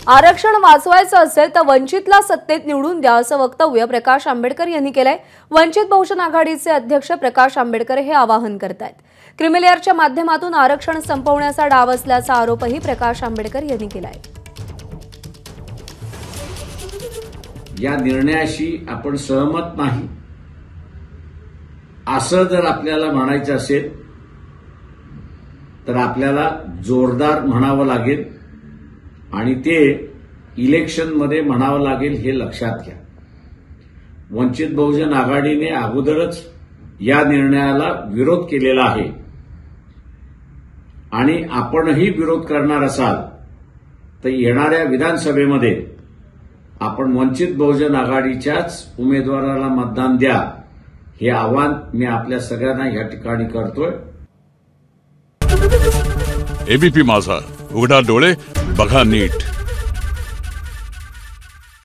आरक्षण वाचवायचं असेल तर वंचितला सत्तेत निवडून द्या असं वक्तव्य प्रकाश आंबेडकर यांनी केलंय। वंचित बहुजन आघाडीचे अध्यक्ष प्रकाश आंबेडकर हे आवाहन करतायत। क्रिमिलेअरच्या माध्यमातून आरक्षण संपवण्याचा डाव असल्याचा आरोपही प्रकाश आंबेडकर यांनी केलाय। या निर्णयाशी आपण सहमत नाही असं जर आपल्याला म्हणायचं असेल तर आपल्याला जोरदार म्हणावं लागेल आणि ते इलेक्शनमध्ये म्हणावं लागेल हे लक्षात घ्या। वंचित बहुजन आघाडीने अगोदरच या निर्णयाला विरोध केलेला आहे आणि आपणही विरोध करणार असाल तर येणाऱ्या विधानसभेमध्ये आपण वंचित बहुजन आघाडीच्याच उमेदवाराला मतदान द्या हे आवाहन मी आपल्या सगळ्यांना या ठिकाणी करतोय। एबीपी माझा, उघडा डोळे बघा नीट।